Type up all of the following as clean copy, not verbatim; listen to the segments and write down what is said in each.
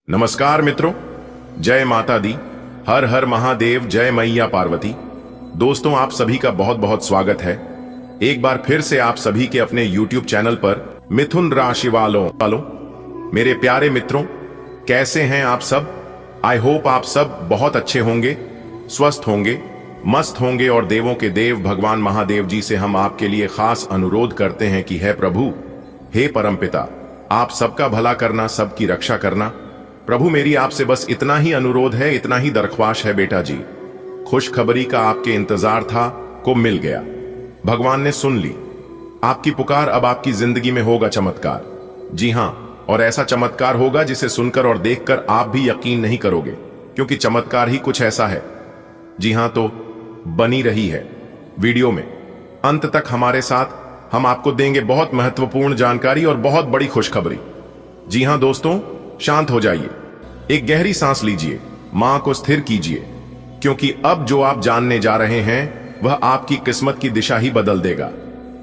नमस्कार मित्रों, जय माता दी, हर हर महादेव, जय मैया पार्वती। दोस्तों, आप सभी का बहुत बहुत स्वागत है एक बार फिर से आप सभी के अपने YouTube चैनल पर मिथुन राशि वालों। मेरे प्यारे मित्रों, कैसे हैं आप सब? आई होप आप सब बहुत अच्छे होंगे, स्वस्थ होंगे, मस्त होंगे। और देवों के देव भगवान महादेव जी से हम आपके लिए खास अनुरोध करते हैं कि हे प्रभु, हे परमपिता, आप सबका भला करना, सबकी रक्षा करना। प्रभु, मेरी आपसे बस इतना ही अनुरोध है, इतना ही दरख्वास्त है बेटा जी। खुशखबरी का आपके इंतजार था, को मिल गया। भगवान ने सुन ली आपकी पुकार। अब आपकी जिंदगी में होगा चमत्कार। जी हां, और ऐसा चमत्कार होगा जिसे सुनकर और देखकर आप भी यकीन नहीं करोगे, क्योंकि चमत्कार ही कुछ ऐसा है। जी हां, तो बनी रही है वीडियो में अंत तक हमारे साथ। हम आपको देंगे बहुत महत्वपूर्ण जानकारी और बहुत बड़ी खुशखबरी। जी हां दोस्तों, शांत हो जाइए, एक गहरी सांस लीजिए, मां को स्थिर कीजिए, क्योंकि अब जो आप जानने जा रहे हैं वह आपकी किस्मत की दिशा ही बदल देगा।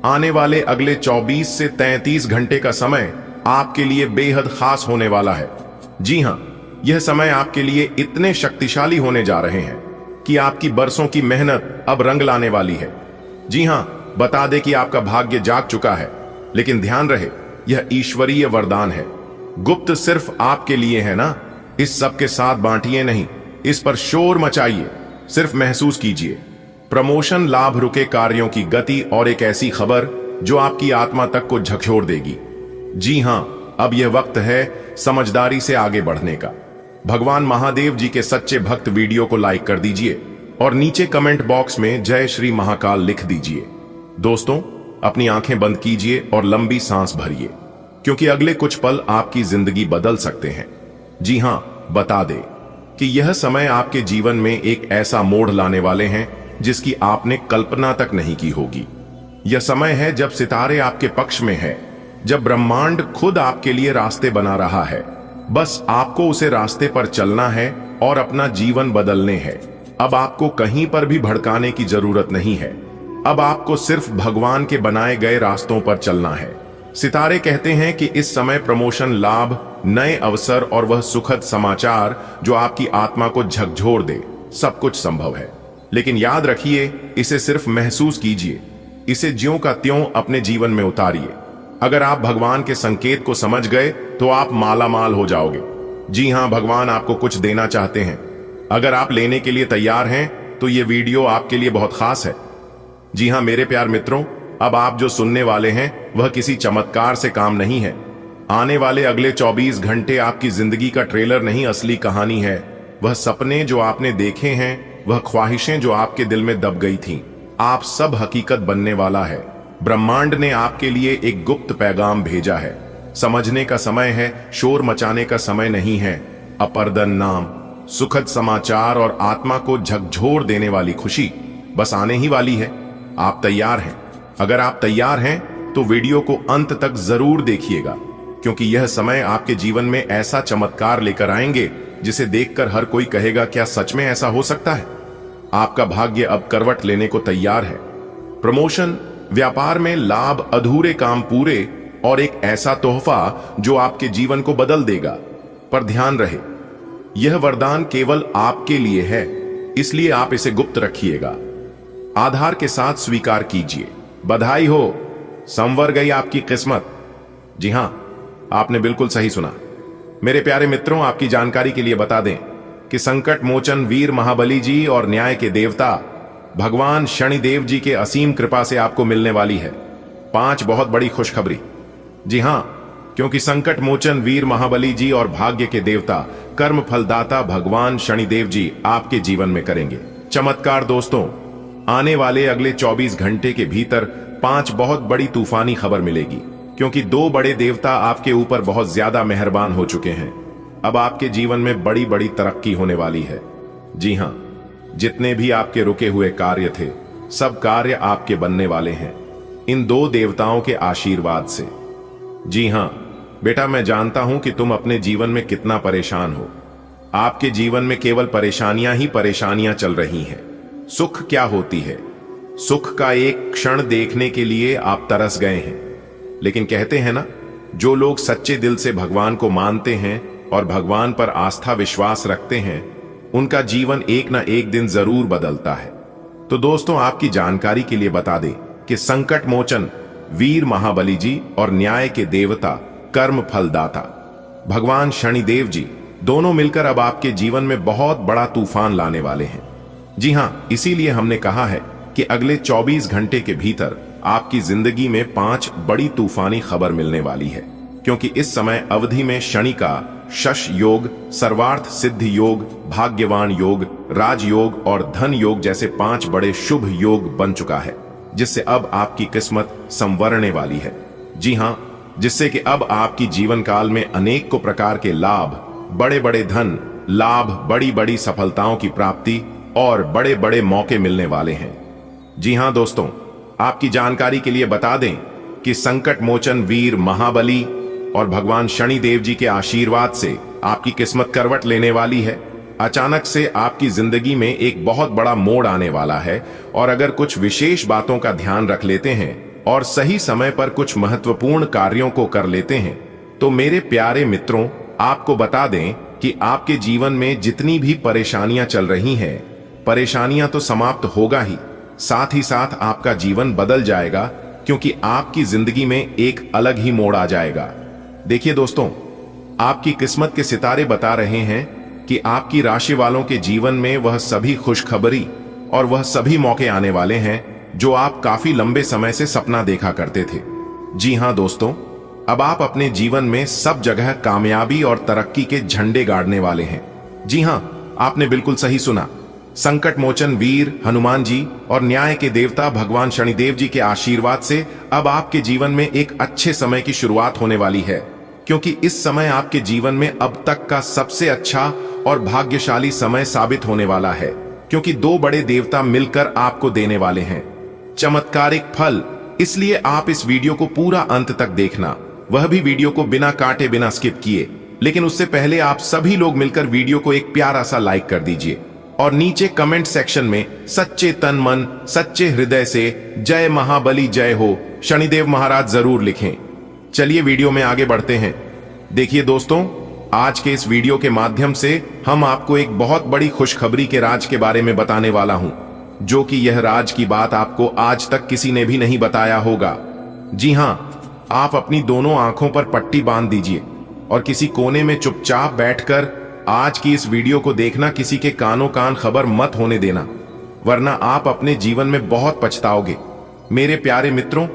आने वाले अगले 24 से 33 घंटे का समय आपके लिए बेहद खास होने वाला है। जी हां, यह समय आपके लिए इतने शक्तिशाली होने जा रहे हैं कि आपकी बरसों की मेहनत अब रंग लाने वाली है। जी हां, बता दे कि आपका भाग्य जाग चुका है, लेकिन ध्यान रहे, यह ईश्वरीय वरदान है, गुप्त सिर्फ आपके लिए है ना। इस सब के साथ बांटिए नहीं, इस पर शोर मचाइए, सिर्फ महसूस कीजिए। प्रमोशन, लाभ, रुके कार्यों की गति और एक ऐसी खबर जो आपकी आत्मा तक को झकझोर देगी। जी हां, अब यह वक्त है समझदारी से आगे बढ़ने का। भगवान महादेव जी के सच्चे भक्त वीडियो को लाइक कर दीजिए और नीचे कमेंट बॉक्स में जय श्री महाकाल लिख दीजिए। दोस्तों, अपनी आंखें बंद कीजिए और लंबी सांस भरिए, क्योंकि अगले कुछ पल आपकी जिंदगी बदल सकते हैं। जी हां, बता दे कि यह समय आपके जीवन में एक ऐसा मोड़ लाने वाले हैं जिसकी आपने कल्पना तक नहीं की होगी। यह समय है जब सितारे आपके पक्ष में है, जब ब्रह्मांड खुद आपके लिए रास्ते बना रहा है। बस आपको उसे रास्ते पर चलना है और अपना जीवन बदलने हैं। अब आपको कहीं पर भी भड़काने की जरूरत नहीं है। अब आपको सिर्फ भगवान के बनाए गए रास्तों पर चलना है। सितारे कहते हैं कि इस समय प्रमोशन, लाभ, नए अवसर और वह सुखद समाचार जो आपकी आत्मा को झकझोर दे, सब कुछ संभव है। लेकिन याद रखिए, इसे सिर्फ महसूस कीजिए, इसे ज्यों का त्यों अपने जीवन में उतारिए। अगर आप भगवान के संकेत को समझ गए तो आप माला माल हो जाओगे। जी हां, भगवान आपको कुछ देना चाहते हैं। अगर आप लेने के लिए तैयार हैं तो यह वीडियो आपके लिए बहुत खास है। जी हां मेरे प्यार मित्रों, अब आप जो सुनने वाले हैं वह किसी चमत्कार से काम नहीं है। आने वाले अगले 24 घंटे आपकी जिंदगी का ट्रेलर नहीं, असली कहानी है। वह सपने जो आपने देखे हैं, वह ख्वाहिशें जो आपके दिल में दब गई थीं, आप सब हकीकत बनने वाला है। ब्रह्मांड ने आपके लिए एक गुप्त पैगाम भेजा है। समझने का समय है, शोर मचाने का समय नहीं है। अपर्दन नाम, सुखद समाचार और आत्मा को झकझोर देने वाली खुशी बस आने ही वाली है। आप तैयार हैं? अगर आप तैयार हैं तो वीडियो को अंत तक जरूर देखिएगा, क्योंकि यह समय आपके जीवन में ऐसा चमत्कार लेकर आएंगे जिसे देखकर हर कोई कहेगा, क्या सच में ऐसा हो सकता है? आपका भाग्य अब करवट लेने को तैयार है। प्रमोशन, व्यापार में लाभ, अधूरे काम पूरे और एक ऐसा तोहफा जो आपके जीवन को बदल देगा। पर ध्यान रहे, यह वरदान केवल आपके लिए है, इसलिए आप इसे गुप्त रखिएगा। आधार के साथ स्वीकार कीजिए। बधाई हो, संवर गई आपकी किस्मत। जी हां, आपने बिल्कुल सही सुना। मेरे प्यारे मित्रों, आपकी जानकारी के लिए बता दें कि संकट मोचन वीर महाबली जी और न्याय के देवता भगवान शनिदेव जी के असीम कृपा से आपको मिलने वाली है 5 बहुत बड़ी खुशखबरी। जी हां, क्योंकि संकट मोचन वीर महाबली जी और भाग्य के देवता, कर्म फलदाता भगवान शनिदेव जी आपके जीवन में करेंगे चमत्कार। दोस्तों, आने वाले अगले 24 घंटे के भीतर 5 बहुत बड़ी तूफानी खबर मिलेगी, क्योंकि 2 बड़े देवता आपके ऊपर बहुत ज्यादा मेहरबान हो चुके हैं। अब आपके जीवन में बड़ी बड़ी तरक्की होने वाली है। जी हां, जितने भी आपके रुके हुए कार्य थे, सब कार्य आपके बनने वाले हैं इन 2 देवताओं के आशीर्वाद से। जी हां बेटा, मैं जानता हूं कि तुम अपने जीवन में कितना परेशान हो। आपके जीवन में केवल परेशानियां ही परेशानियां चल रही हैं। सुख क्या होती है? सुख का एक क्षण देखने के लिए आप तरस गए हैं। लेकिन कहते हैं ना, जो लोग सच्चे दिल से भगवान को मानते हैं और भगवान पर आस्था विश्वास रखते हैं, उनका जीवन एक ना एक दिन जरूर बदलता है। तो दोस्तों, आपकी जानकारी के लिए बता दें कि संकट मोचन वीर महाबली जी और न्याय के देवता कर्म फलदाता भगवान शनिदेव जी दोनों मिलकर अब आपके जीवन में बहुत बड़ा तूफान लाने वाले हैं। जी हां, इसीलिए हमने कहा है कि अगले 24 घंटे के भीतर आपकी जिंदगी में 5 बड़ी तूफानी खबर मिलने वाली है, क्योंकि इस समय अवधि में शनि का शश योग, सर्वार्थ सिद्धि योग, भाग्यवान योग, राजयोग और धन योग जैसे 5 बड़े शुभ योग बन चुका है, जिससे अब आपकी किस्मत संवरने वाली है। जी हां, जिससे कि अब आपकी जीवन काल में अनेक को प्रकार के लाभ, बड़े बड़े धन लाभ, बड़ी बड़ी सफलताओं की प्राप्ति और बड़े बड़े मौके मिलने वाले हैं। जी हां दोस्तों, आपकी जानकारी के लिए बता दें कि संकट मोचन वीर महाबली और भगवान शनि देव जी के आशीर्वाद से आपकी किस्मत करवट लेने वाली है। अचानक से आपकी जिंदगी में एक बहुत बड़ा मोड़ आने वाला है, और अगर कुछ विशेष बातों का ध्यान रख लेते हैं और सही समय पर कुछ महत्वपूर्ण कार्यों को कर लेते हैं, तो मेरे प्यारे मित्रों, आपको बता दें कि आपके जीवन में जितनी भी परेशानियां चल रही हैं, परेशानियां तो समाप्त होगा ही, साथ ही साथ आपका जीवन बदल जाएगा, क्योंकि आपकी जिंदगी में एक अलग ही मोड़ आ जाएगा। देखिए दोस्तों, आपकी किस्मत के सितारे बता रहे हैं कि आपकी राशि वालों के जीवन में वह सभी खुशखबरी और वह सभी मौके आने वाले हैं जो आप काफी लंबे समय से सपना देखा करते थे। जी हां दोस्तों, अब आप अपने जीवन में सब जगह कामयाबी और तरक्की के झंडे गाड़ने वाले हैं। जी हां, आपने बिल्कुल सही सुना। संकट मोचन वीर हनुमान जी और न्याय के देवता भगवान शनिदेव जी के आशीर्वाद से अब आपके जीवन में एक अच्छे समय की शुरुआत होने वाली है, क्योंकि इस समय आपके जीवन में अब तक का सबसे अच्छा और भाग्यशाली समय साबित होने वाला है, क्योंकि 2 बड़े देवता मिलकर आपको देने वाले हैं चमत्कारिक फल। इसलिए आप इस वीडियो को पूरा अंत तक देखना, वह भी वीडियो को बिना काटे, बिना स्किप किए। लेकिन उससे पहले आप सभी लोग मिलकर वीडियो को एक प्यारा सा लाइक कर दीजिए और नीचे कमेंट सेक्शन में सच्चे तन मन, सच्चे हृदय से जय महाबली जय हो शनिदेव महाराज जरूर लिखें। चलिए वीडियो में आगे बढ़ते हैं। देखिए दोस्तों, आज के इस वीडियो के माध्यम से हम आपको एक बहुत बड़ी खुशखबरी के राज के बारे में बताने वाला हूं, जो कि यह राज की बात आपको आज तक किसी ने भी नहीं बताया होगा। जी हां, आप अपनी दोनों आंखों पर पट्टी बांध दीजिए और किसी कोने में चुपचाप बैठकर आज की इस वीडियो को देखना। किसी के कानों कान खबर मत होने देना, वरना आप अपने जीवन में बहुत पछताओगे। मेरे प्यारे मित्रों,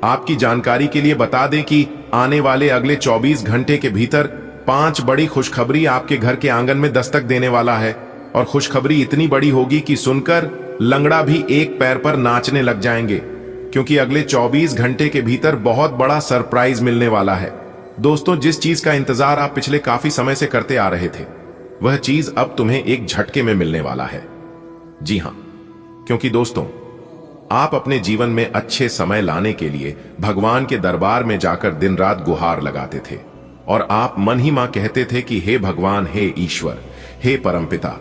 आपकी जानकारी के लिए बता दें कि आने वाले अगले 24 घंटे के भीतर 5 बड़ी खुशखबरी आपके घर के आंगन में दस्तक देने वाला है, और खुशखबरी इतनी बड़ी होगी कि सुनकर लंगड़ा भी एक पैर पर नाचने लग जाएंगे, क्योंकि अगले 24 घंटे के भीतर बहुत बड़ा सरप्राइज मिलने वाला है। दोस्तों, जिस चीज का इंतजार आप पिछले काफी समय से करते आ रहे थे, वह चीज अब तुम्हें एक झटके में मिलने वाला है। जी हां, क्योंकि दोस्तों, आप अपने जीवन में अच्छे समय लाने के लिए भगवान के दरबार में जाकर दिन रात गुहार लगाते थे, और आप मन ही मां कहते थे कि हे भगवान, हे ईश्वर, हे परमपिता,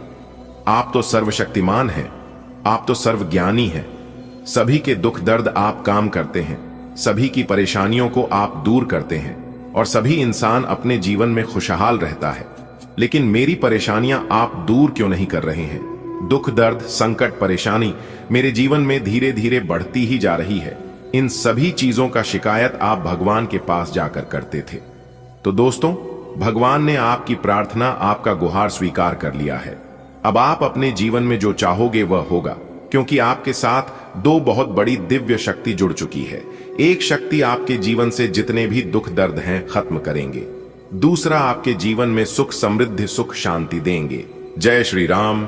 आप तो सर्वशक्तिमान हैं, आप तो सर्वज्ञानी हैं, सभी के दुख दर्द आप काम करते हैं, सभी की परेशानियों को आप दूर करते हैं, और सभी इंसान अपने जीवन में खुशहाल रहता है। लेकिन मेरी परेशानियां आप दूर क्यों नहीं कर रहे हैं? दुख दर्द संकट परेशानी मेरे जीवन में धीरे धीरे बढ़ती ही जा रही है। इन सभी चीजों का शिकायत आप भगवान के पास जाकर करते थे। तो दोस्तों, भगवान ने आपकी प्रार्थना, आपका गुहार स्वीकार कर लिया है। अब आप अपने जीवन में जो चाहोगे वह होगा, क्योंकि आपके साथ 2 बहुत बड़ी दिव्य शक्ति जुड़ चुकी है। एक शक्ति आपके जीवन से जितने भी दुख दर्द हैं खत्म करेंगे, दूसरा आपके जीवन में सुख समृद्धि सुख शांति देंगे। जय श्री राम।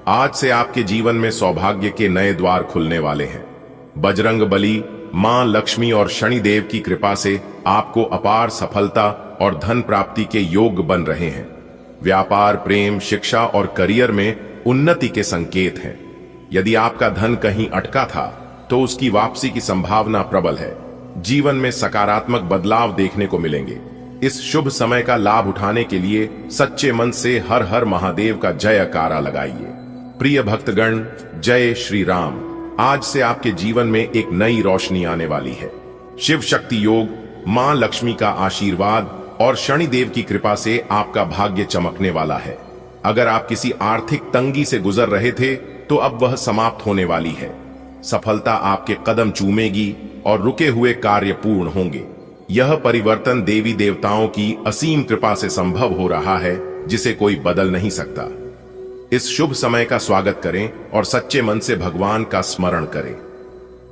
आज से आपके जीवन में सौभाग्य के नए द्वार खुलने वाले हैं। बजरंग बली, मां लक्ष्मी और शनिदेव की कृपा से आपको अपार सफलता और धन प्राप्ति के योग बन रहे हैं। व्यापार, प्रेम, शिक्षा और करियर में उन्नति के संकेत हैं। यदि आपका धन कहीं अटका था तो उसकी वापसी की संभावना प्रबल है। जीवन में सकारात्मक बदलाव देखने को मिलेंगे। इस शुभ समय का लाभ उठाने के लिए सच्चे मन से हर हर महादेव का जयकारा लगाइए। प्रिय भक्तगण, जय श्री राम। आज से आपके जीवन में एक नई रोशनी आने वाली है। शिव शक्ति योग, मां लक्ष्मी का आशीर्वाद और शनिदेव की कृपा से आपका भाग्य चमकने वाला है। अगर आप किसी आर्थिक तंगी से गुजर रहे थे तो अब वह समाप्त होने वाली है। सफलता आपके कदम चूमेगी और रुके हुए कार्य पूर्ण होंगे। यह परिवर्तन देवी देवताओं की असीम कृपा से संभव हो रहा है, जिसे कोई बदल नहीं सकता। इस शुभ समय का स्वागत करें और सच्चे मन से भगवान का स्मरण करें।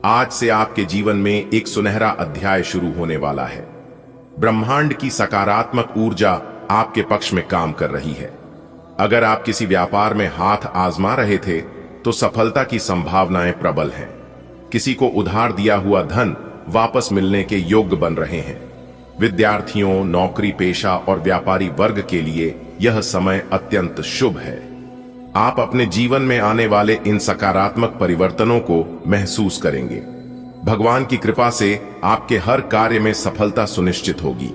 आज से आपके जीवन में एक सुनहरा अध्याय शुरू होने वाला है। ब्रह्मांड की सकारात्मक ऊर्जा आपके पक्ष में काम कर रही है। अगर आप किसी व्यापार में हाथ आजमा रहे थे तो सफलता की संभावनाएं प्रबल हैं। किसी को उधार दिया हुआ धन वापस मिलने के योग्य बन रहे हैं। विद्यार्थियों, नौकरी पेशा और व्यापारी वर्ग के लिए यह समय अत्यंत शुभ है। आप अपने जीवन में आने वाले इन सकारात्मक परिवर्तनों को महसूस करेंगे। भगवान की कृपा से आपके हर कार्य में सफलता सुनिश्चित होगी।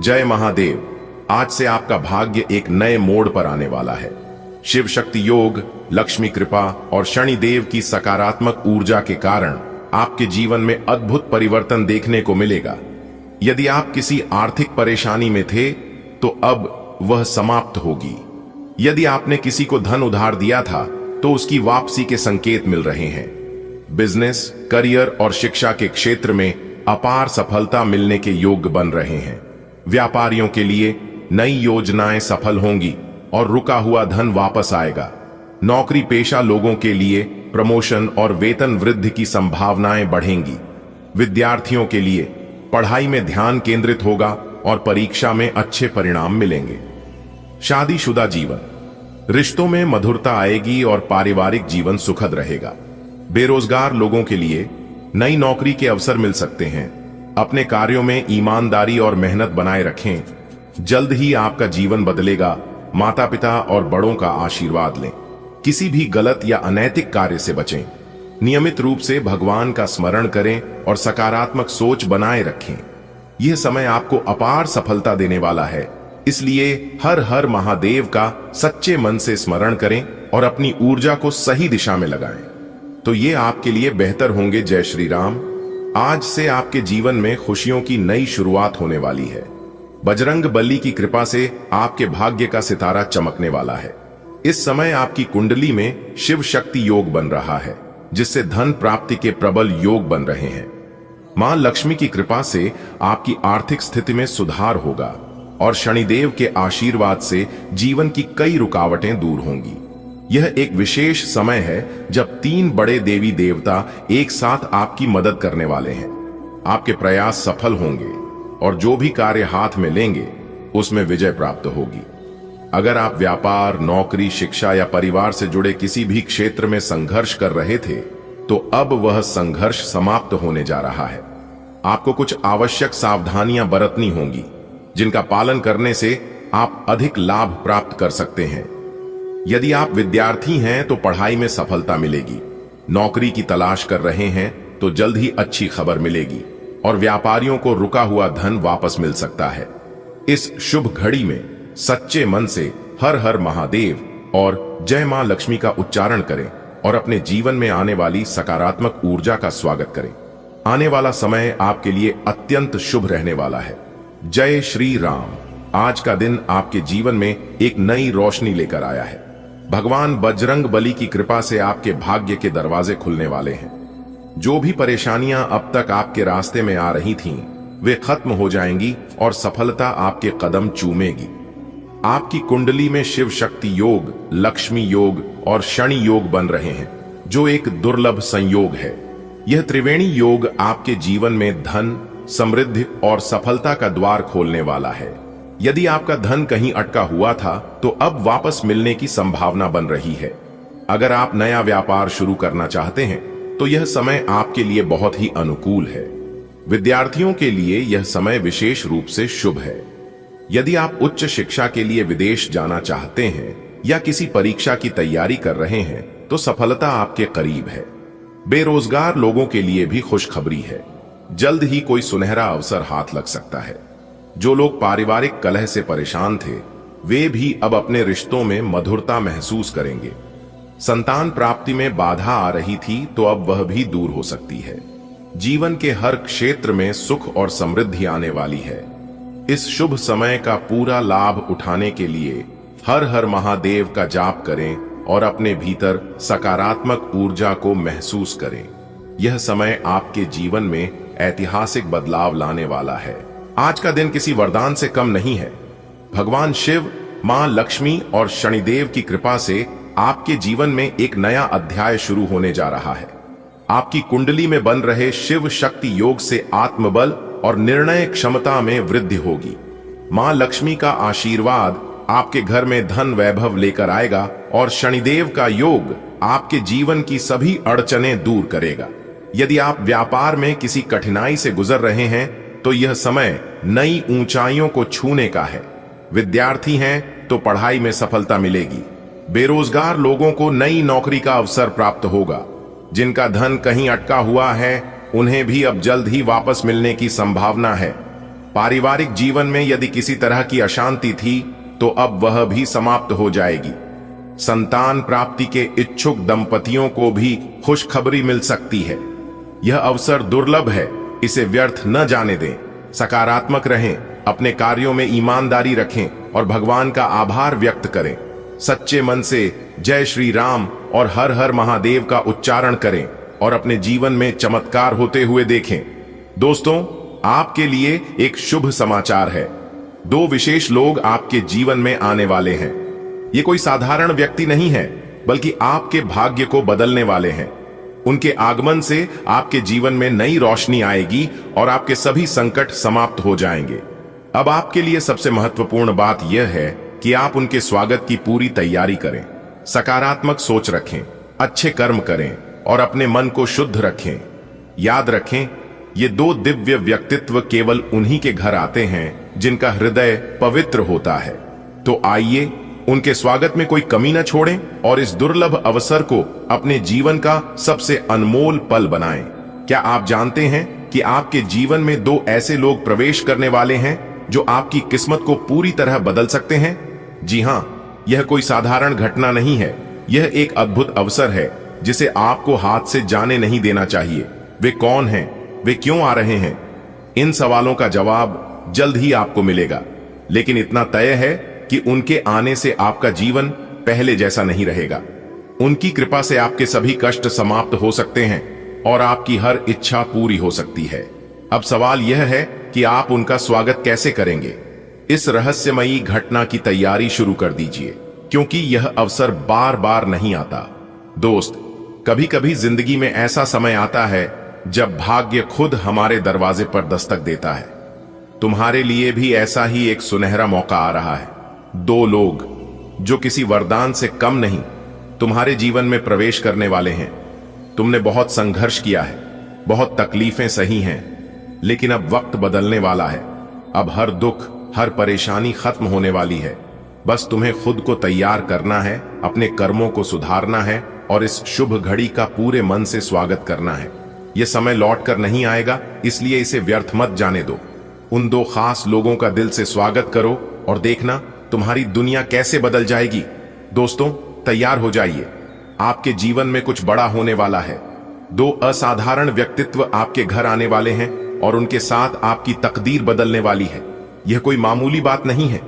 जय महादेव। आज से आपका भाग्य एक नए मोड़ पर आने वाला है। शिव शक्ति योग, लक्ष्मी कृपा और शनिदेव की सकारात्मक ऊर्जा के कारण आपके जीवन में अद्भुत परिवर्तन देखने को मिलेगा। यदि आप किसी आर्थिक परेशानी में थे तो अब वह समाप्त होगी। यदि आपने किसी को धन उधार दिया था तो उसकी वापसी के संकेत मिल रहे हैं। बिजनेस, करियर और शिक्षा के क्षेत्र में अपार सफलता मिलने के योग्य बन रहे हैं। व्यापारियों के लिए नई योजनाएं सफल होंगी और रुका हुआ धन वापस आएगा। नौकरी पेशा लोगों के लिए प्रमोशन और वेतन वृद्धि की संभावनाएं बढ़ेंगी। विद्यार्थियों के लिए पढ़ाई में ध्यान केंद्रित होगा और परीक्षा में अच्छे परिणाम मिलेंगे। शादीशुदा जीवन, रिश्तों में मधुरता आएगी और पारिवारिक जीवन सुखद रहेगा। बेरोजगार लोगों के लिए नई नौकरी के अवसर मिल सकते हैं। अपने कार्यों में ईमानदारी और मेहनत बनाए रखें। जल्द ही आपका जीवन बदलेगा। माता पिता और बड़ों का आशीर्वाद लें। किसी भी गलत या अनैतिक कार्य से बचें। नियमित रूप से भगवान का स्मरण करें और सकारात्मक सोच बनाए रखें। यह समय आपको अपार सफलता देने वाला है। इसलिए हर हर महादेव का सच्चे मन से स्मरण करें और अपनी ऊर्जा को सही दिशा में लगाएं, तो ये आपके लिए बेहतर होंगे। जय श्री राम। आज से आपके जीवन में खुशियों की नई शुरुआत होने वाली है। बजरंग बली की कृपा से आपके भाग्य का सितारा चमकने वाला है। इस समय आपकी कुंडली में शिव शक्ति योग बन रहा है, जिससे धन प्राप्ति के प्रबल योग बन रहे हैं। मां लक्ष्मी की कृपा से आपकी आर्थिक स्थिति में सुधार होगा और शनिदेव के आशीर्वाद से जीवन की कई रुकावटें दूर होंगी। यह एक विशेष समय है जब 3 बड़े देवी देवता एक साथ आपकी मदद करने वाले हैं। आपके प्रयास सफल होंगे और जो भी कार्य हाथ में लेंगे उसमें विजय प्राप्त होगी। अगर आप व्यापार, नौकरी, शिक्षा या परिवार से जुड़े किसी भी क्षेत्र में संघर्ष कर रहे थे तो अब वह संघर्ष समाप्त होने जा रहा है। आपको कुछ आवश्यक सावधानियां बरतनी होंगी, जिनका पालन करने से आप अधिक लाभ प्राप्त कर सकते हैं। यदि आप विद्यार्थी हैं तो पढ़ाई में सफलता मिलेगी। नौकरी की तलाश कर रहे हैं तो जल्द ही अच्छी खबर मिलेगी और व्यापारियों को रुका हुआ धन वापस मिल सकता है। इस शुभ घड़ी में सच्चे मन से हर हर महादेव और जय मां लक्ष्मी का उच्चारण करें और अपने जीवन में आने वाली सकारात्मक ऊर्जा का स्वागत करें। आने वाला समय आपके लिए अत्यंत शुभ रहने वाला है। जय श्री राम। आज का दिन आपके जीवन में एक नई रोशनी लेकर आया है। भगवान बजरंग बली की कृपा से आपके भाग्य के दरवाजे खुलने वाले हैं। जो भी परेशानियां अब तक आपके रास्ते में आ रही थीं, वे खत्म हो जाएंगी और सफलता आपके कदम चूमेगी। आपकी कुंडली में शिव शक्ति योग, लक्ष्मी योग और शनि योग बन रहे हैं, जो एक दुर्लभ संयोग है। यह त्रिवेणी योग आपके जीवन में धन, समृद्धि और सफलता का द्वार खोलने वाला है। यदि आपका धन कहीं अटका हुआ था तो अब वापस मिलने की संभावना बन रही है। अगर आप नया व्यापार शुरू करना चाहते हैं तो यह समय आपके लिए बहुत ही अनुकूल है। विद्यार्थियों के लिए यह समय विशेष रूप से शुभ है। यदि आप उच्च शिक्षा के लिए विदेश जाना चाहते हैं या किसी परीक्षा की तैयारी कर रहे हैं तो सफलता आपके करीब है। बेरोजगार लोगों के लिए भी खुशखबरी है। जल्द ही कोई सुनहरा अवसर हाथ लग सकता है। जो लोग पारिवारिक कलह से परेशान थे, वे भी अब अपने रिश्तों में मधुरता महसूस करेंगे। संतान प्राप्ति में बाधा आ रही थी तो अब वह भी दूर हो सकती है। जीवन के हर क्षेत्र में सुख और समृद्धि आने वाली है। इस शुभ समय का पूरा लाभ उठाने के लिए हर हर महादेव का जाप करें और अपने भीतर सकारात्मक ऊर्जा को महसूस करें। यह समय आपके जीवन में ऐतिहासिक बदलाव लाने वाला है। आज का दिन किसी वरदान से कम नहीं है। भगवान शिव, मां लक्ष्मी और शनिदेव की कृपा से आपके जीवन में एक नया अध्याय शुरू होने जा रहा है। आपकी कुंडली में बन रहे शिव शक्ति योग से आत्मबल और निर्णय क्षमता में वृद्धि होगी। मां लक्ष्मी का आशीर्वाद आपके घर में धन वैभव लेकर आएगा और शनिदेव का योग आपके जीवन की सभी अड़चनें दूर करेगा। यदि आप व्यापार में किसी कठिनाई से गुजर रहे हैं तो यह समय नई ऊंचाइयों को छूने का है। विद्यार्थी हैं तो पढ़ाई में सफलता मिलेगी। बेरोजगार लोगों को नई नौकरी का अवसर प्राप्त होगा। जिनका धन कहीं अटका हुआ है उन्हें भी अब जल्द ही वापस मिलने की संभावना है। पारिवारिक जीवन में यदि किसी तरह की अशांति थी तो अब वह भी समाप्त हो जाएगी। संतान प्राप्ति के इच्छुक दंपतियों को भी खुशखबरी मिल सकती है। यह अवसर दुर्लभ है, इसे व्यर्थ न जाने दें। सकारात्मक रहें, अपने कार्यों में ईमानदारी रखें और भगवान का आभार व्यक्त करें। सच्चे मन से जय श्री राम और हर हर महादेव का उच्चारण करें और अपने जीवन में चमत्कार होते हुए देखें। दोस्तों, आपके लिए एक शुभ समाचार है। 2 विशेष लोग आपके जीवन में आने वाले हैं। ये कोई साधारण व्यक्ति नहीं है, बल्कि आपके भाग्य को बदलने वाले हैं। उनके आगमन से आपके जीवन में नई रोशनी आएगी और आपके सभी संकट समाप्त हो जाएंगे। अब आपके लिए सबसे महत्वपूर्ण बात यह है कि आप उनके स्वागत की पूरी तैयारी करें। सकारात्मक सोच रखें, अच्छे कर्म करें और अपने मन को शुद्ध रखें। याद रखें, ये 2 दिव्य व्यक्तित्व केवल उन्हीं के घर आते हैं जिनका हृदय पवित्र होता है। तो आइए उनके स्वागत में कोई कमी न छोड़ें और इस दुर्लभ अवसर को अपने जीवन का सबसे अनमोल पल बनाएं। क्या आप जानते हैं कि आपके जीवन में 2 ऐसे लोग प्रवेश करने वाले हैं जो आपकी किस्मत को पूरी तरह बदल सकते हैं? जी हां, यह कोई साधारण घटना नहीं है। यह एक अद्भुत अवसर है जिसे आपको हाथ से जाने नहीं देना चाहिए। वे कौन हैं? वे क्यों आ रहे हैं? इन सवालों का जवाब जल्द ही आपको मिलेगा, लेकिन इतना तय है कि उनके आने से आपका जीवन पहले जैसा नहीं रहेगा। उनकी कृपा से आपके सभी कष्ट समाप्त हो सकते हैं और आपकी हर इच्छा पूरी हो सकती है। अब सवाल यह है कि आप उनका स्वागत कैसे करेंगे। इस रहस्यमयी घटना की तैयारी शुरू कर दीजिए, क्योंकि यह अवसर बार बार नहीं आता। दोस्त, कभी कभी जिंदगी में ऐसा समय आता है जब भाग्य खुद हमारे दरवाजे पर दस्तक देता है। तुम्हारे लिए भी ऐसा ही एक सुनहरा मौका आ रहा है। 2 लोग जो किसी वरदान से कम नहीं तुम्हारे जीवन में प्रवेश करने वाले हैं। तुमने बहुत संघर्ष किया है, बहुत तकलीफें सही हैं, लेकिन अब वक्त बदलने वाला है। अब हर दुख, हर परेशानी खत्म होने वाली है। बस तुम्हें खुद को तैयार करना है, अपने कर्मों को सुधारना है और इस शुभ घड़ी का पूरे मन से स्वागत करना है। यह समय लौट कर नहीं आएगा, इसलिए इसे व्यर्थ मत जाने दो। उन 2 खास लोगों का दिल से स्वागत करो और देखना तुम्हारी दुनिया कैसे बदल जाएगी। दोस्तों, तैयार हो जाइए, आपके जीवन में कुछ बड़ा होने वाला है। 2 असाधारण व्यक्तित्व आपके घर आने वाले हैं और उनके साथ आपकी तकदीर बदलने वाली है। यह कोई मामूली बात नहीं है,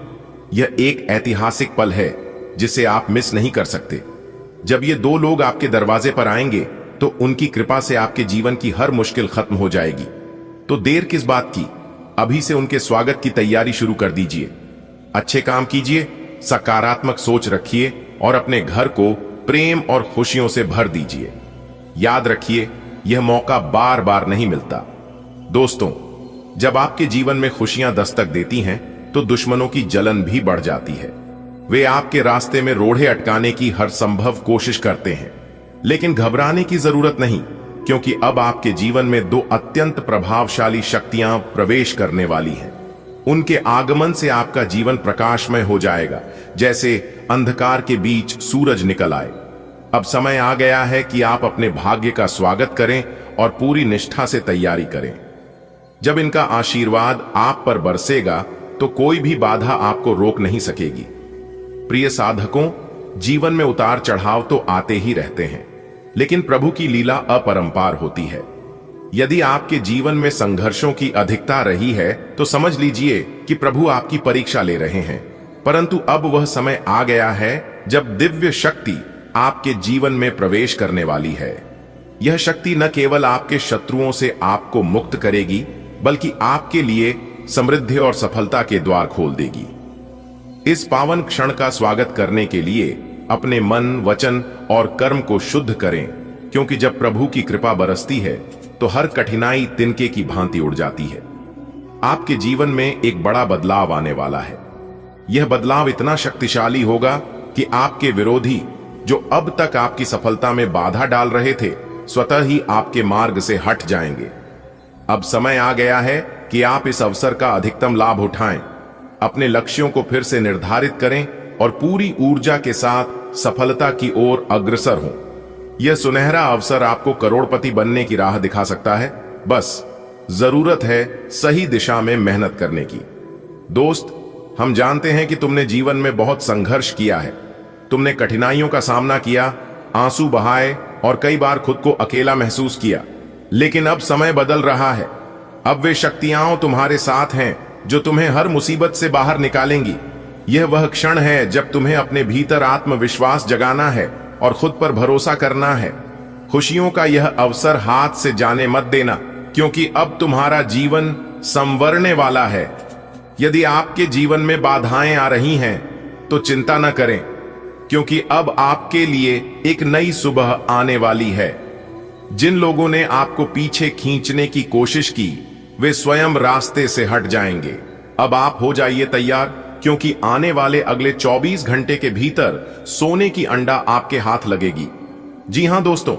यह एक ऐतिहासिक पल है जिसे आप मिस नहीं कर सकते। जब ये 2 लोग आपके दरवाजे पर आएंगे तो उनकी कृपा से आपके जीवन की हर मुश्किल खत्म हो जाएगी। तो देर किस बात की, अभी से उनके स्वागत की तैयारी शुरू कर दीजिए। अच्छे काम कीजिए, सकारात्मक सोच रखिए और अपने घर को प्रेम और खुशियों से भर दीजिए। याद रखिए, यह मौका बार बार नहीं मिलता। दोस्तों, जब आपके जीवन में खुशियां दस्तक देती हैं तो दुश्मनों की जलन भी बढ़ जाती है। वे आपके रास्ते में रोड़े अटकाने की हर संभव कोशिश करते हैं, लेकिन घबराने की जरूरत नहीं, क्योंकि अब आपके जीवन में 2 अत्यंत प्रभावशाली शक्तियां प्रवेश करने वाली हैं। उनके आगमन से आपका जीवन प्रकाशमय हो जाएगा, जैसे अंधकार के बीच सूरज निकल आए। अब समय आ गया है कि आप अपने भाग्य का स्वागत करें और पूरी निष्ठा से तैयारी करें। जब इनका आशीर्वाद आप पर बरसेगा तो कोई भी बाधा आपको रोक नहीं सकेगी। प्रिय साधकों, जीवन में उतार चढ़ाव तो आते ही रहते हैं, लेकिन प्रभु की लीला अपरंपार होती है। यदि आपके जीवन में संघर्षों की अधिकता रही है तो समझ लीजिए कि प्रभु आपकी परीक्षा ले रहे हैं। परंतु अब वह समय आ गया है जब दिव्य शक्ति आपके जीवन में प्रवेश करने वाली है। यह शक्ति न केवल आपके शत्रुओं से आपको मुक्त करेगी, बल्कि आपके लिए समृद्धि और सफलता के द्वार खोल देगी। इस पावन क्षण का स्वागत करने के लिए अपने मन, वचन और कर्म को शुद्ध करें, क्योंकि जब प्रभु की कृपा बरसती है तो हर कठिनाई तिनके की भांति उड़ जाती है। आपके जीवन में एक बड़ा बदलाव आने वाला है। यह बदलाव इतना शक्तिशाली होगा कि आपके विरोधी, जो अब तक आपकी सफलता में बाधा डाल रहे थे, स्वतः ही आपके मार्ग से हट जाएंगे। अब समय आ गया है कि आप इस अवसर का अधिकतम लाभ उठाएं, अपने लक्ष्यों को फिर से निर्धारित करें और पूरी ऊर्जा के साथ सफलता की ओर अग्रसर हों। यह सुनहरा अवसर आपको करोड़पति बनने की राह दिखा सकता है। बस जरूरत है सही दिशा में मेहनत करने की। दोस्त, हम जानते हैं कि तुमने जीवन में बहुत संघर्ष किया है। तुमने कठिनाइयों का सामना किया, आंसू बहाए और कई बार खुद को अकेला महसूस किया। लेकिन अब समय बदल रहा है। अब वे शक्तियां तुम्हारे साथ हैं जो तुम्हें हर मुसीबत से बाहर निकालेंगी। यह वह क्षण है जब तुम्हें अपने भीतर आत्मविश्वास जगाना है और खुद पर भरोसा करना है। खुशियों का यह अवसर हाथ से जाने मत देना, क्योंकि अब तुम्हारा जीवन संवरने वाला है। यदि आपके जीवन में बाधाएं आ रही हैं तो चिंता न करें, क्योंकि अब आपके लिए एक नई सुबह आने वाली है। जिन लोगों ने आपको पीछे खींचने की कोशिश की, वे स्वयं रास्ते से हट जाएंगे। अब आप हो जाइए तैयार, क्योंकि आने वाले अगले 24 घंटे के भीतर सोने की अंडा आपके हाथ लगेगी। जी हां दोस्तों,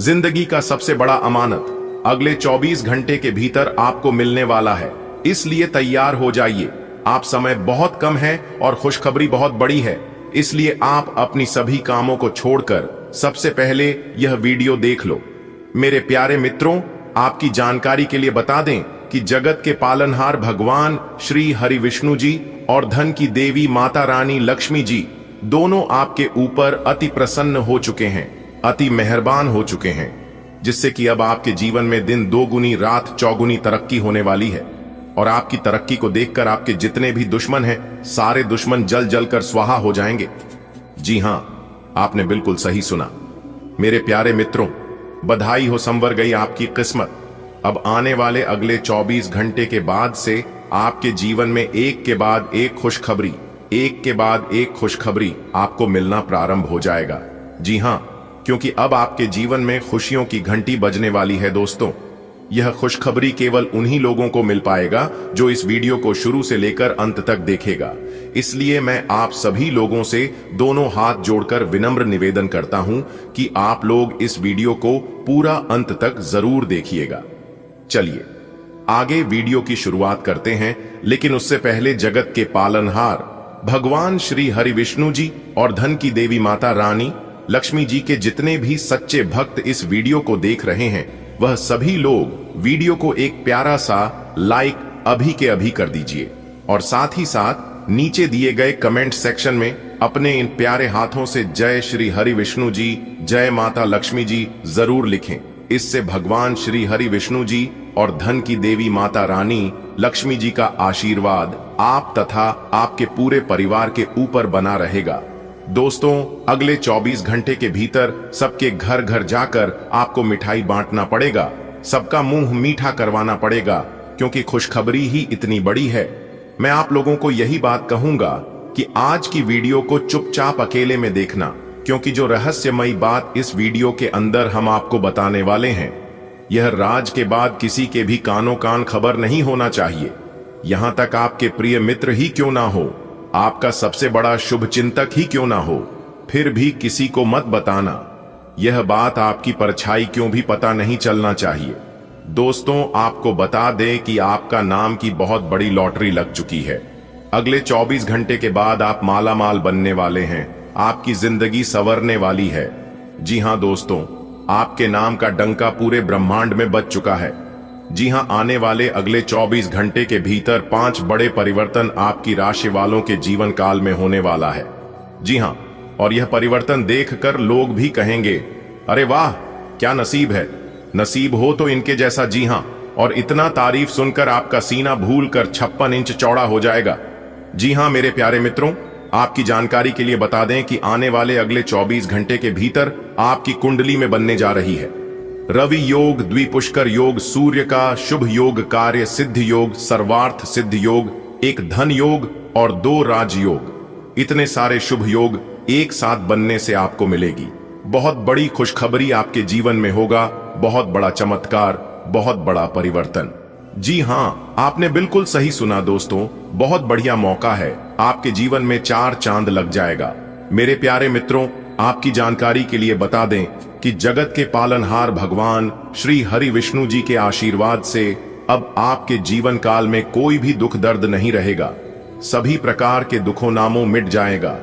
जिंदगी का सबसे बड़ा अमानत अगले 24 घंटे के भीतर आपको मिलने वाला है। इसलिए तैयार हो जाइए। आप समय बहुत कम है और खुशखबरी बहुत बड़ी है। इसलिए आप अपनी सभी कामों को छोड़कर सबसे पहले यह वीडियो देख लो। मेरे प्यारे मित्रों, आपकी जानकारी के लिए बता दें कि जगत के पालनहार भगवान श्री हरि विष्णु जी और धन की देवी माता रानी लक्ष्मी जी दोनों आपके ऊपर अति प्रसन्न हो चुके हैं, अति मेहरबान हो चुके हैं, जिससे कि अब आपके जीवन में दिन दोगुनी रात चौगुनी तरक्की होने वाली है। और आपकी तरक्की को देखकर आपके जितने भी दुश्मन हैं, सारे दुश्मन जल जल कर स्वाहा हो जाएंगे। जी हां, आपने बिल्कुल सही सुना। मेरे प्यारे मित्रों, बधाई हो, संवर गई आपकी किस्मत। अब आने वाले अगले 24 घंटे के बाद से आपके जीवन में एक के बाद एक खुशखबरी, एक के बाद एक खुशखबरी आपको मिलना प्रारंभ हो जाएगा। जी हां, क्योंकि अब आपके जीवन में खुशियों की घंटी बजने वाली है। दोस्तों, यह खुशखबरी केवल उन्हीं लोगों को मिल पाएगा जो इस वीडियो को शुरू से लेकर अंत तक देखेगा। इसलिए मैं आप सभी लोगों से दोनों हाथ जोड़कर विनम्र निवेदन करता हूं कि आप लोग इस वीडियो को पूरा अंत तक जरूर देखिएगा। चलिए आगे वीडियो की शुरुआत करते हैं, लेकिन उससे पहले जगत के पालनहार भगवान श्री हरि विष्णु जी और धन की देवी माता रानी लक्ष्मी जी के जितने भी सच्चे भक्त इस वीडियो को देख रहे हैं, वह सभी लोग वीडियो को एक प्यारा सा लाइक अभी के अभी कर दीजिए और साथ ही साथ नीचे दिए गए कमेंट सेक्शन में अपने इन प्यारे हाथों से जय श्री हरि विष्णु जी, जय माता लक्ष्मी जी जरूर लिखें। इससे भगवान श्री हरि विष्णु जी और धन की देवी माता रानी लक्ष्मी जी का आशीर्वाद आप तथा आपके पूरे परिवार के ऊपर बना रहेगा। दोस्तों, अगले 24 घंटे के भीतर सबके घर घर जाकर आपको मिठाई बांटना पड़ेगा, सबका मुंह मीठा करवाना पड़ेगा, क्योंकि खुशखबरी ही इतनी बड़ी है। मैं आप लोगों को यही बात कहूंगा कि आज की वीडियो को चुपचाप अकेले में देखना, क्योंकि जो रहस्यमयी बात इस वीडियो के अंदर हम आपको बताने वाले हैं, यह राज के बाद किसी के भी कानों कान खबर नहीं होना चाहिए। यहां तक आपके प्रिय मित्र ही क्यों ना हो, आपका सबसे बड़ा शुभ चिंतक ही क्यों ना हो, फिर भी किसी को मत बताना। यह बात आपकी परछाई क्यों भी पता नहीं चलना चाहिए। दोस्तों, आपको बता दें कि आपका नाम की बहुत बड़ी लॉटरी लग चुकी है। अगले 24 घंटे के बाद आप माला माल बनने वाले हैं, आपकी जिंदगी संवरने वाली है। जी हां दोस्तों, आपके नाम का डंका पूरे ब्रह्मांड में बज चुका है। जी हां, आने वाले अगले 24 घंटे के भीतर 5 बड़े परिवर्तन आपकी राशि वालों के जीवन काल में होने वाला है। जी हां, और यह परिवर्तन देखकर लोग भी कहेंगे, अरे वाह क्या नसीब है। नसीब हो तो इनके जैसा, जी हां, और इतना तारीफ सुनकर आपका सीना भूल कर 56 इंच चौड़ा हो जाएगा। जी हां मेरे प्यारे मित्रों, आपकी जानकारी के लिए बता दें कि आने वाले अगले 24 घंटे के भीतर आपकी कुंडली में बनने जा रही है रवि योग, द्विपुष्कर योग, सूर्य का शुभ योग, कार्य सिद्ध योग, सर्वार्थ सिद्ध योग, एक धन योग और 2 राजयोग। इतने सारे शुभ योग एक साथ बनने से आपको मिलेगी बहुत बड़ी खुशखबरी। आपके जीवन में होगा बहुत बड़ा चमत्कार, बहुत बड़ा परिवर्तन। जी हां, आपने बिल्कुल सही सुना दोस्तों, बहुत बढ़िया मौका है, आपके जीवन में 4 चांद लग जाएगा। मेरे प्यारे मित्रों, आपकी जानकारी के लिए बता दें कि जगत के पालनहार भगवान श्री हरि विष्णु जी के आशीर्वाद से अब आपके जीवन काल में कोई भी दुख दर्द नहीं रहेगा। सभी प्रकार के दुखों नामों मिट जाएगा।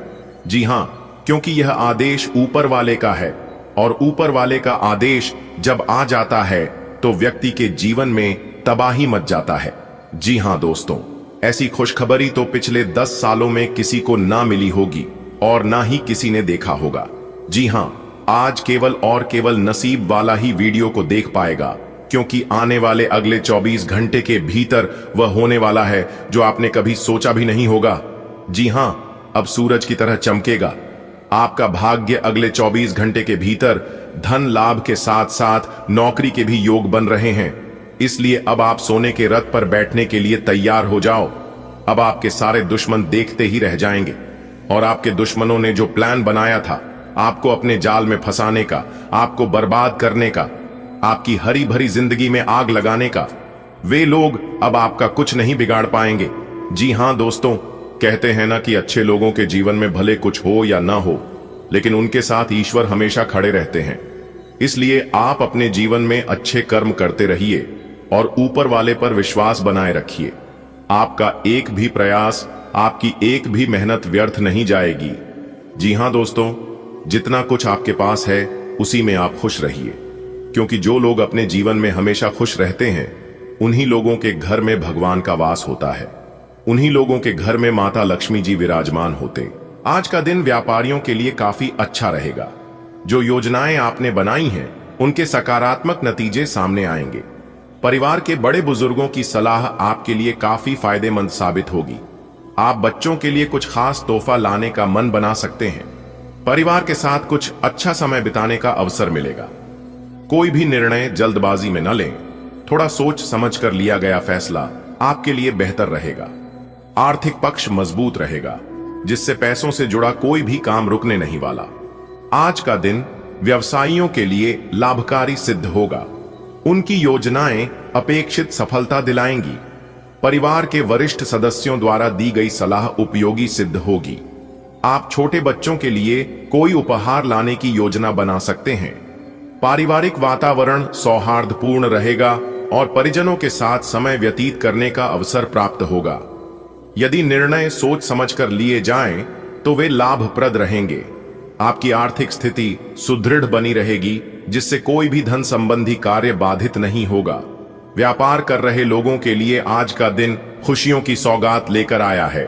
जी हां, क्योंकि यह आदेश ऊपर वाले का है, और ऊपर वाले का आदेश जब आ जाता है तो व्यक्ति के जीवन में तबाही मच जाता है। जी हां दोस्तों, ऐसी खुशखबरी तो पिछले 10 सालों में किसी को ना मिली होगी और ना ही किसी ने देखा होगा। जी हां, आज केवल और केवल नसीब वाला ही वीडियो को देख पाएगा, क्योंकि आने वाले अगले 24 घंटे के भीतर वह होने वाला है जो आपने कभी सोचा भी नहीं होगा। जी हां, अब सूरज की तरह चमकेगा। आपका भाग्य अगले 24 घंटे के भीतर धन लाभ के साथ साथ नौकरी के भी योग बन रहे हैं। इसलिए अब आप सोने के रथ पर बैठने के लिए तैयार हो जाओ। अब आपके सारे दुश्मन देखते ही रह जाएंगे, और आपके दुश्मनों ने जो प्लान बनाया था आपको अपने जाल में फंसाने का, आपको बर्बाद करने का, आपकी हरी भरी जिंदगी में आग लगाने का, वे लोग अब आपका कुछ नहीं बिगाड़ पाएंगे। जी हां दोस्तों, कहते हैं ना कि अच्छे लोगों के जीवन में भले कुछ हो या ना हो, लेकिन उनके साथ ईश्वर हमेशा खड़े रहते हैं। इसलिए आप अपने जीवन में अच्छे कर्म करते रहिए और ऊपर वाले पर विश्वास बनाए रखिए। आपका एक भी प्रयास, आपकी एक भी मेहनत व्यर्थ नहीं जाएगी। जी हां दोस्तों, जितना कुछ आपके पास है उसी में आप खुश रहिए, क्योंकि जो लोग अपने जीवन में हमेशा खुश रहते हैं उन्हीं लोगों के घर में भगवान का वास होता है, उन्हीं लोगों के घर में माता लक्ष्मी जी विराजमान होते। आज का दिन व्यापारियों के लिए काफी अच्छा रहेगा। जो योजनाएं आपने बनाई हैं उनके सकारात्मक नतीजे सामने आएंगे। परिवार के बड़े बुजुर्गों की सलाह आपके लिए काफी फायदेमंद साबित होगी। आप बच्चों के लिए कुछ खास तोहफा लाने का मन बना सकते हैं। परिवार के साथ कुछ अच्छा समय बिताने का अवसर मिलेगा। कोई भी निर्णय जल्दबाजी में न लें, थोड़ा सोच समझ कर लिया गया फैसला आपके लिए बेहतर रहेगा। आर्थिक पक्ष मजबूत रहेगा, जिससे पैसों से जुड़ा कोई भी काम रुकने नहीं वाला। आज का दिन व्यवसायियों के लिए लाभकारी सिद्ध होगा। उनकी योजनाएं अपेक्षित सफलता दिलाएंगी। परिवार के वरिष्ठ सदस्यों द्वारा दी गई सलाह उपयोगी सिद्ध होगी। आप छोटे बच्चों के लिए कोई उपहार लाने की योजना बना सकते हैं। पारिवारिक वातावरण सौहार्दपूर्ण रहेगा और परिजनों के साथ समय व्यतीत करने का अवसर प्राप्त होगा। यदि निर्णय सोच समझकर लिए जाएं, तो वे लाभप्रद रहेंगे। आपकी आर्थिक स्थिति सुदृढ़ बनी रहेगी, जिससे कोई भी धन संबंधी कार्य बाधित नहीं होगा। व्यापार कर रहे लोगों के लिए आज का दिन खुशियों की सौगात लेकर आया है।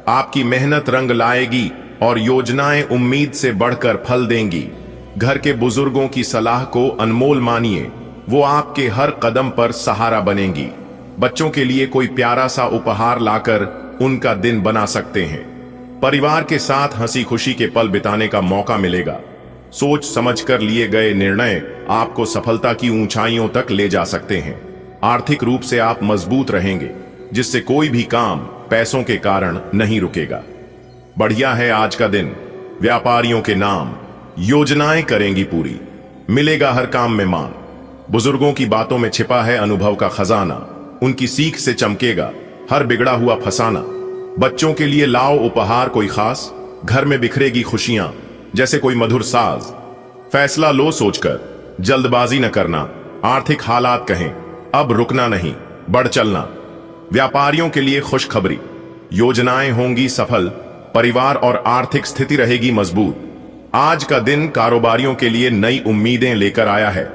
आपकी मेहनत रंग लाएगी और योजनाएं उम्मीद से बढ़कर फल देंगी। घर के बुजुर्गों की सलाह को अनमोल मानिए, वो आपके हर कदम पर सहारा बनेंगी। बच्चों के लिए कोई प्यारा सा उपहार लाकर उनका दिन बना सकते हैं। परिवार के साथ हंसी खुशी के पल बिताने का मौका मिलेगा। सोच समझकर लिए गए निर्णय आपको सफलता की ऊंचाइयों तक ले जा सकते हैं। आर्थिक रूप से आप मजबूत रहेंगे, जिससे कोई भी काम पैसों के कारण नहीं रुकेगा। बढ़िया है आज का दिन। व्यापारियों के नाम योजनाएं करेंगी पूरी, मिलेगा हर काम में मान। बुजुर्गों की बातों में छिपा है अनुभव का खजाना, उनकी सीख से चमकेगा हर बिगड़ा हुआ फसाना। बच्चों के लिए लाओ उपहार कोई खास, घर में बिखरेगी खुशियां जैसे कोई मधुर साज। फैसला लो सोचकर, जल्दबाजी न करना। आर्थिक हालात कहें अब रुकना नहीं, बढ़ चलना। व्यापारियों के लिए खुशखबरी, योजनाएं होंगी सफल, परिवार और आर्थिक स्थिति रहेगी मजबूत। आज का दिन कारोबारियों के लिए नई उम्मीदें लेकर आया है।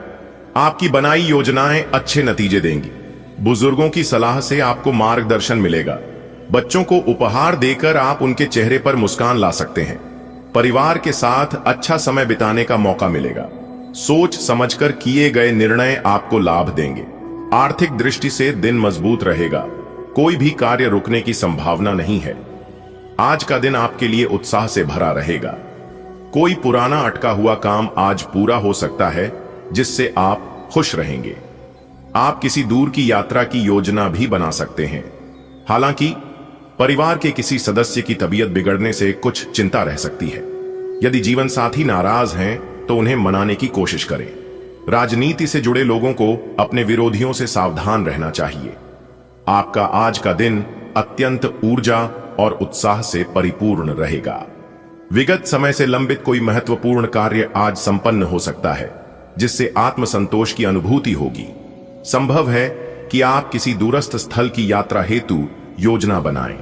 आपकी बनाई योजनाएं अच्छे नतीजे देंगी। बुजुर्गों की सलाह से आपको मार्गदर्शन मिलेगा। बच्चों को उपहार देकर आप उनके चेहरे पर मुस्कान ला सकते हैं। परिवार के साथ अच्छा समय बिताने का मौका मिलेगा। सोच समझकर किए गए निर्णय आपको लाभ देंगे। आर्थिक दृष्टि से दिन मजबूत रहेगा, कोई भी कार्य रुकने की संभावना नहीं है। आज का दिन आपके लिए उत्साह से भरा रहेगा। कोई पुराना अटका हुआ काम आज पूरा हो सकता है, जिससे आप खुश रहेंगे। आप किसी दूर की यात्रा की योजना भी बना सकते हैं। हालांकि परिवार के किसी सदस्य की तबीयत बिगड़ने से कुछ चिंता रह सकती है। यदि जीवन साथी नाराज हैं, तो उन्हें मनाने की कोशिश करें। राजनीति से जुड़े लोगों को अपने विरोधियों से सावधान रहना चाहिए। आपका आज का दिन अत्यंत ऊर्जा और उत्साह से परिपूर्ण रहेगा। विगत समय से लंबित कोई महत्वपूर्ण कार्य आज संपन्न हो सकता है, जिससे आत्मसंतोष की अनुभूति होगी। संभव है कि आप किसी दूरस्थ स्थल की यात्रा हेतु योजना बनाएं।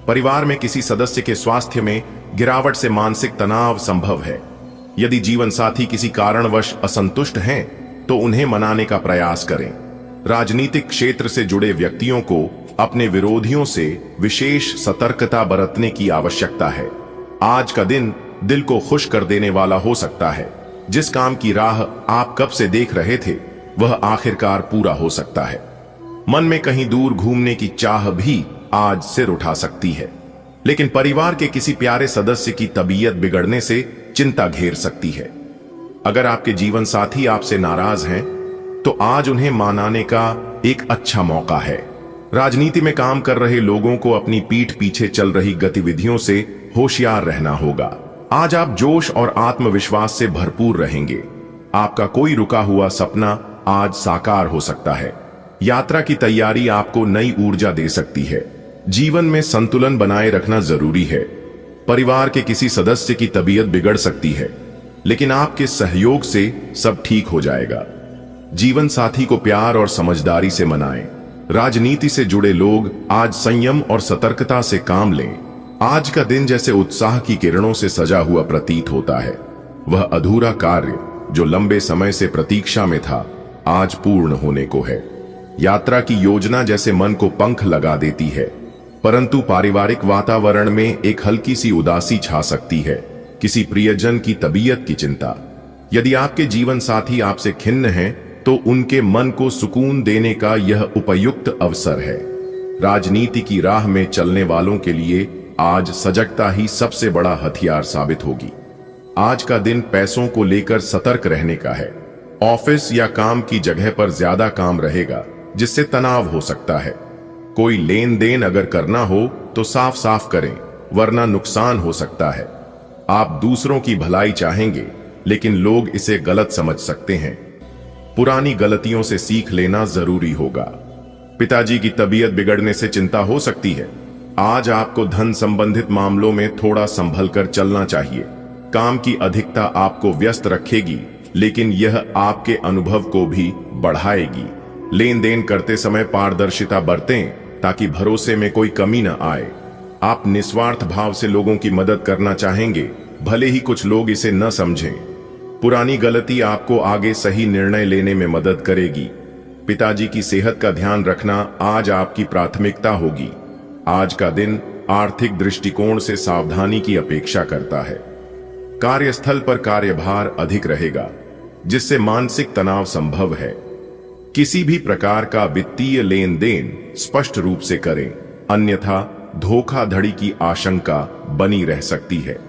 परिवार में किसी सदस्य के स्वास्थ्य में गिरावट से मानसिक तनाव संभव है। यदि जीवन साथी किसी कारणवश असंतुष्ट हैं, तो उन्हें मनाने का प्रयास करें। राजनीतिक क्षेत्र से जुड़े व्यक्तियों को अपने विरोधियों से विशेष सतर्कता बरतने की आवश्यकता है। आज का दिन दिल को खुश कर देने वाला हो सकता है। जिस काम की राह आप कब से देख रहे थे, वह आखिरकार पूरा हो सकता है। मन में कहीं दूर घूमने की चाह भी आज सिर उठा सकती है, लेकिन परिवार के किसी प्यारे सदस्य की तबीयत बिगड़ने से चिंता घेर सकती है। अगर आपके जीवन साथी आपसे नाराज हैं, तो आज उन्हें मनाने का एक अच्छा मौका है। राजनीति में काम कर रहे लोगों को अपनी पीठ पीछे चल रही गतिविधियों से होशियार रहना होगा। आज आप जोश और आत्मविश्वास से भरपूर रहेंगे। आपका कोई रुका हुआ सपना आज साकार हो सकता है। यात्रा की तैयारी आपको नई ऊर्जा दे सकती है। जीवन में संतुलन बनाए रखना जरूरी है। परिवार के किसी सदस्य की तबीयत बिगड़ सकती है, लेकिन आपके सहयोग से सब ठीक हो जाएगा। जीवन साथी को प्यार और समझदारी से मनाएं। राजनीति से जुड़े लोग आज संयम और सतर्कता से काम लें। आज का दिन जैसे उत्साह की किरणों से सजा हुआ प्रतीत होता है। वह अधूरा कार्य जो लंबे समय से प्रतीक्षा में था, आज पूर्ण होने को है। यात्रा की योजना जैसे मन को पंख लगा देती है, परंतु पारिवारिक वातावरण में एक हल्की सी उदासी छा सकती है। किसी प्रियजन की तबीयत की चिंता। यदि आपके जीवन साथी आपसे खिन्न हैं, तो उनके मन को सुकून देने का यह उपयुक्त अवसर है। राजनीति की राह में चलने वालों के लिए आज सजगता ही सबसे बड़ा हथियार साबित होगी। आज का दिन पैसों को लेकर सतर्क रहने का है। ऑफिस या काम की जगह पर ज्यादा काम रहेगा, जिससे तनाव हो सकता है। कोई लेन देन अगर करना हो तो साफ साफ करें, वरना नुकसान हो सकता है। आप दूसरों की भलाई चाहेंगे, लेकिन लोग इसे गलत समझ सकते हैं। पुरानी गलतियों से सीख लेना जरूरी होगा। पिताजी की तबीयत बिगड़ने से चिंता हो सकती है। आज आपको धन संबंधित मामलों में थोड़ा संभल कर चलना चाहिए। काम की अधिकता आपको व्यस्त रखेगी, लेकिन यह आपके अनुभव को भी बढ़ाएगी। लेन देन करते समय पारदर्शिता बरतें, ताकि भरोसे में कोई कमी न आए। आप निस्वार्थ भाव से लोगों की मदद करना चाहेंगे, भले ही कुछ लोग इसे न समझें। पुरानी गलती आपको आगे सही निर्णय लेने में मदद करेगी। पिताजी की सेहत का ध्यान रखना आज आपकी प्राथमिकता होगी। आज का दिन आर्थिक दृष्टिकोण से सावधानी की अपेक्षा करता है। कार्यस्थल पर कार्यभार अधिक रहेगा, जिससे मानसिक तनाव संभव है। किसी भी प्रकार का वित्तीय लेन देन स्पष्ट रूप से करें, अन्यथा धोखाधड़ी की आशंका बनी रह सकती है।